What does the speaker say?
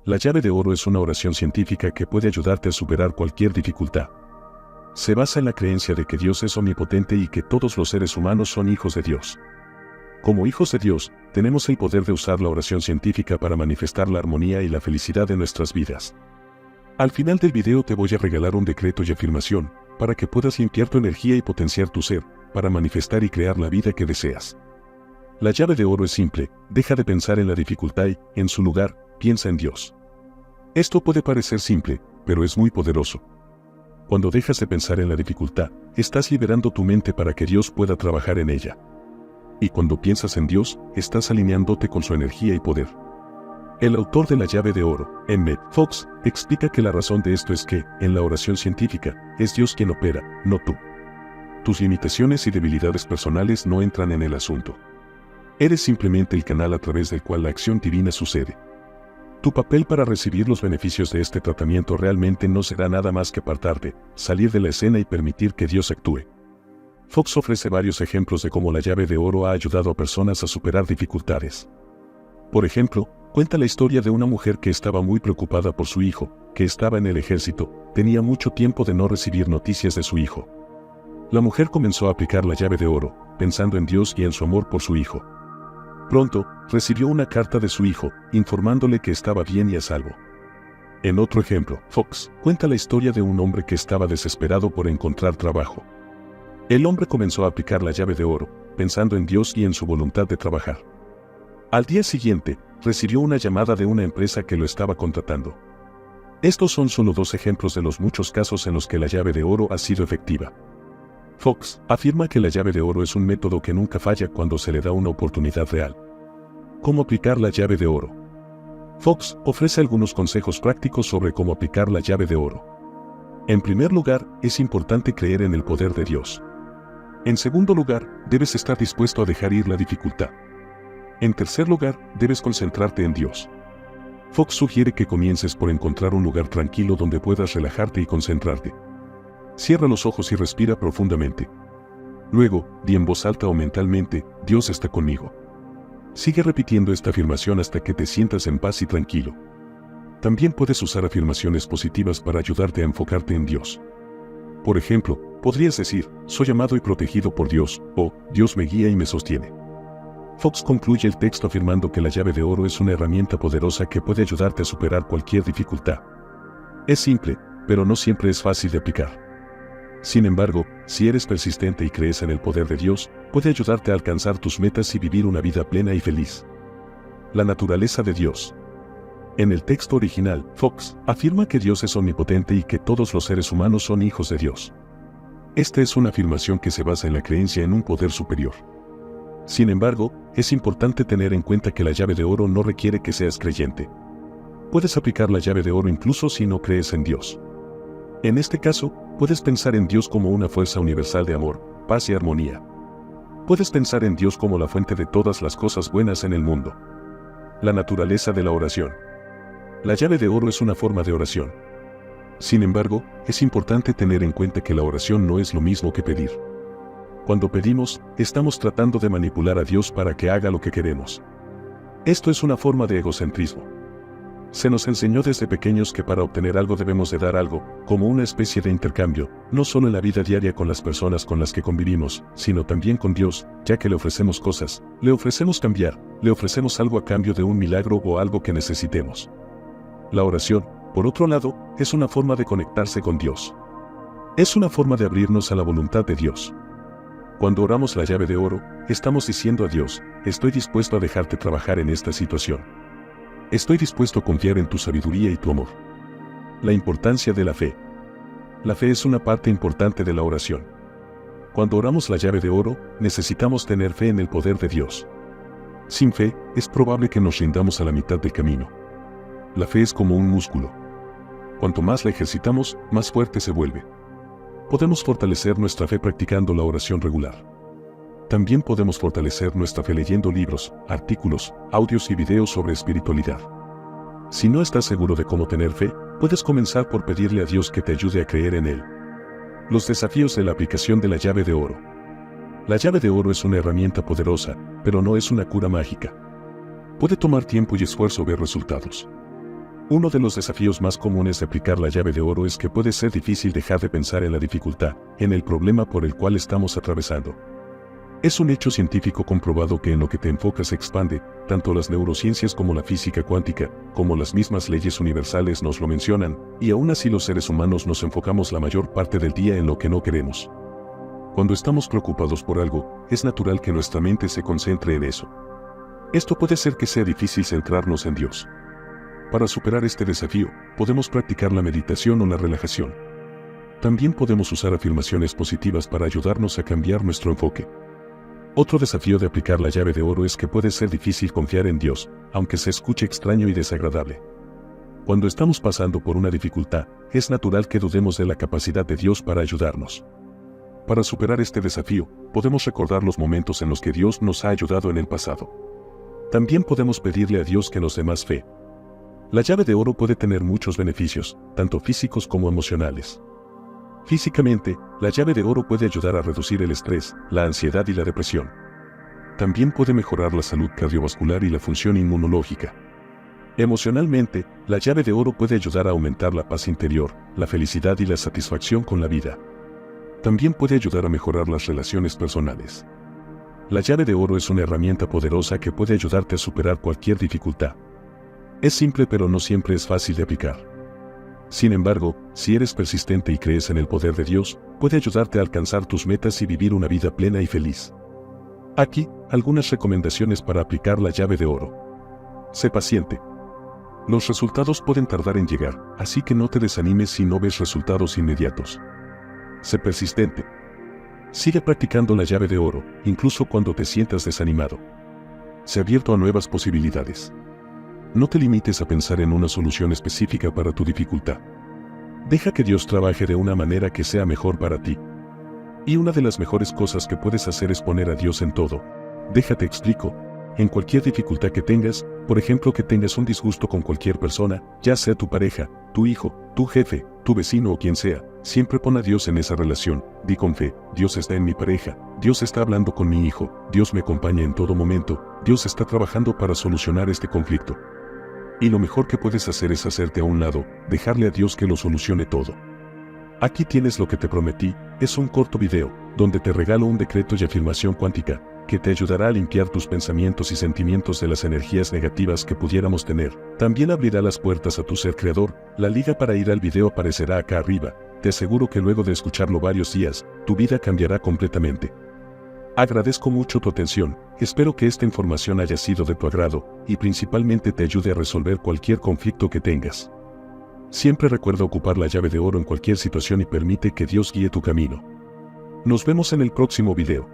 La llave de oro es una oración científica que puede ayudarte a superar cualquier dificultad. Se basa en la creencia de que Dios es omnipotente y que todos los seres humanos son hijos de Dios. Como hijos de Dios, tenemos el poder de usar la oración científica para manifestar la armonía y la felicidad de nuestras vidas. Al final del video te voy a regalar un decreto y afirmación, para que puedas limpiar tu energía y potenciar tu ser, para manifestar y crear la vida que deseas. La llave de oro es simple: deja de pensar en la dificultad y, en su lugar, piensa en Dios. Esto puede parecer simple, pero es muy poderoso. Cuando dejas de pensar en la dificultad, estás liberando tu mente para que Dios pueda trabajar en ella. Y cuando piensas en Dios, estás alineándote con su energía y poder. El autor de la llave de oro, Emmett Fox, explica que la razón de esto es que, en la oración científica, es Dios quien opera, no tú. Tus limitaciones y debilidades personales no entran en el asunto. Eres simplemente el canal a través del cual la acción divina sucede. Tu papel para recibir los beneficios de este tratamiento realmente no será nada más que apartarte, salir de la escena y permitir que Dios actúe. Fox ofrece varios ejemplos de cómo la llave de oro ha ayudado a personas a superar dificultades. Por ejemplo, cuenta la historia de una mujer que estaba muy preocupada por su hijo, que estaba en el ejército, tenía mucho tiempo de no recibir noticias de su hijo. La mujer comenzó a aplicar la llave de oro, pensando en Dios y en su amor por su hijo. Pronto, recibió una carta de su hijo, informándole que estaba bien y a salvo. En otro ejemplo, Fox cuenta la historia de un hombre que estaba desesperado por encontrar trabajo. El hombre comenzó a aplicar la llave de oro, pensando en Dios y en su voluntad de trabajar. Al día siguiente, recibió una llamada de una empresa que lo estaba contratando. Estos son solo dos ejemplos de los muchos casos en los que la llave de oro ha sido efectiva. Fox afirma que la llave de oro es un método que nunca falla cuando se le da una oportunidad real. ¿Cómo aplicar la llave de oro? Fox ofrece algunos consejos prácticos sobre cómo aplicar la llave de oro. En primer lugar, es importante creer en el poder de Dios. En segundo lugar, debes estar dispuesto a dejar ir la dificultad. En tercer lugar, debes concentrarte en Dios. Fox sugiere que comiences por encontrar un lugar tranquilo donde puedas relajarte y concentrarte. Cierra los ojos y respira profundamente. Luego, di en voz alta o mentalmente: Dios está conmigo. Sigue repitiendo esta afirmación hasta que te sientas en paz y tranquilo. También puedes usar afirmaciones positivas para ayudarte a enfocarte en Dios. Por ejemplo, podrías decir: soy amado y protegido por Dios, o Dios me guía y me sostiene. Fox concluye el texto afirmando que la llave de oro es una herramienta poderosa que puede ayudarte a superar cualquier dificultad. Es simple, pero no siempre es fácil de aplicar. Sin embargo, si eres persistente y crees en el poder de Dios, puede ayudarte a alcanzar tus metas y vivir una vida plena y feliz. La naturaleza de Dios. En el texto original, Fox afirma que Dios es omnipotente y que todos los seres humanos son hijos de Dios. Esta es una afirmación que se basa en la creencia en un poder superior. Sin embargo, es importante tener en cuenta que la llave de oro no requiere que seas creyente. Puedes aplicar la llave de oro incluso si no crees en Dios. En este caso, puedes pensar en Dios como una fuerza universal de amor, paz y armonía. Puedes pensar en Dios como la fuente de todas las cosas buenas en el mundo. La naturaleza de la oración. La llave de oro es una forma de oración. Sin embargo, es importante tener en cuenta que la oración no es lo mismo que pedir. Cuando pedimos, estamos tratando de manipular a Dios para que haga lo que queremos. Esto es una forma de egocentrismo. Se nos enseñó desde pequeños que para obtener algo debemos de dar algo, como una especie de intercambio, no solo en la vida diaria con las personas con las que convivimos, sino también con Dios, ya que le ofrecemos cosas, le ofrecemos cambiar, le ofrecemos algo a cambio de un milagro o algo que necesitemos. La oración, por otro lado, es una forma de conectarse con Dios. Es una forma de abrirnos a la voluntad de Dios. Cuando oramos la llave de oro, estamos diciendo a Dios: estoy dispuesto a dejarte trabajar en esta situación. Estoy dispuesto a confiar en tu sabiduría y tu amor. La importancia de la fe. La fe es una parte importante de la oración. Cuando oramos la llave de oro, necesitamos tener fe en el poder de Dios. Sin fe, es probable que nos rindamos a la mitad del camino. La fe es como un músculo. Cuanto más la ejercitamos, más fuerte se vuelve. Podemos fortalecer nuestra fe practicando la oración regular. También podemos fortalecer nuestra fe leyendo libros, artículos, audios y videos sobre espiritualidad. Si no estás seguro de cómo tener fe, puedes comenzar por pedirle a Dios que te ayude a creer en Él. Los desafíos de la aplicación de la llave de oro. La llave de oro es una herramienta poderosa, pero no es una cura mágica. Puede tomar tiempo y esfuerzo ver resultados. Uno de los desafíos más comunes de aplicar la llave de oro es que puede ser difícil dejar de pensar en la dificultad, en el problema por el cual estamos atravesando. Es un hecho científico comprobado que en lo que te enfocas se expande, tanto las neurociencias como la física cuántica, como las mismas leyes universales nos lo mencionan, y aún así los seres humanos nos enfocamos la mayor parte del día en lo que no queremos. Cuando estamos preocupados por algo, es natural que nuestra mente se concentre en eso. Esto puede hacer que sea difícil centrarnos en Dios. Para superar este desafío, podemos practicar la meditación o la relajación. También podemos usar afirmaciones positivas para ayudarnos a cambiar nuestro enfoque. Otro desafío de aplicar la llave de oro es que puede ser difícil confiar en Dios, aunque se escuche extraño y desagradable. Cuando estamos pasando por una dificultad, es natural que dudemos de la capacidad de Dios para ayudarnos. Para superar este desafío, podemos recordar los momentos en los que Dios nos ha ayudado en el pasado. También podemos pedirle a Dios que nos dé más fe. La llave de oro puede tener muchos beneficios, tanto físicos como emocionales. Físicamente, la llave de oro puede ayudar a reducir el estrés, la ansiedad y la depresión. También puede mejorar la salud cardiovascular y la función inmunológica. Emocionalmente, la llave de oro puede ayudar a aumentar la paz interior, la felicidad y la satisfacción con la vida. También puede ayudar a mejorar las relaciones personales. La llave de oro es una herramienta poderosa que puede ayudarte a superar cualquier dificultad. Es simple pero no siempre es fácil de aplicar. Sin embargo, si eres persistente y crees en el poder de Dios, puede ayudarte a alcanzar tus metas y vivir una vida plena y feliz. Aquí, algunas recomendaciones para aplicar la llave de oro. Sé paciente. Los resultados pueden tardar en llegar, así que no te desanimes si no ves resultados inmediatos. Sé persistente. Sigue practicando la llave de oro, incluso cuando te sientas desanimado. Sé abierto a nuevas posibilidades. No te limites a pensar en una solución específica para tu dificultad. Deja que Dios trabaje de una manera que sea mejor para ti. Y una de las mejores cosas que puedes hacer es poner a Dios en todo. Déjate explico. En cualquier dificultad que tengas, por ejemplo que tengas un disgusto con cualquier persona, ya sea tu pareja, tu hijo, tu jefe, tu vecino o quien sea, siempre pon a Dios en esa relación. Di con fe, Dios está en mi pareja, Dios está hablando con mi hijo, Dios me acompaña en todo momento, Dios está trabajando para solucionar este conflicto. Y lo mejor que puedes hacer es hacerte a un lado, dejarle a Dios que lo solucione todo. Aquí tienes lo que te prometí, es un corto video, donde te regalo un decreto y afirmación cuántica, que te ayudará a limpiar tus pensamientos y sentimientos de las energías negativas que pudiéramos tener. También abrirá las puertas a tu ser creador. La liga para ir al video aparecerá acá arriba. Te aseguro que luego de escucharlo varios días, tu vida cambiará completamente. Agradezco mucho tu atención, espero que esta información haya sido de tu agrado, y principalmente te ayude a resolver cualquier conflicto que tengas. Siempre recuerda ocupar la llave de oro en cualquier situación y permite que Dios guíe tu camino. Nos vemos en el próximo video.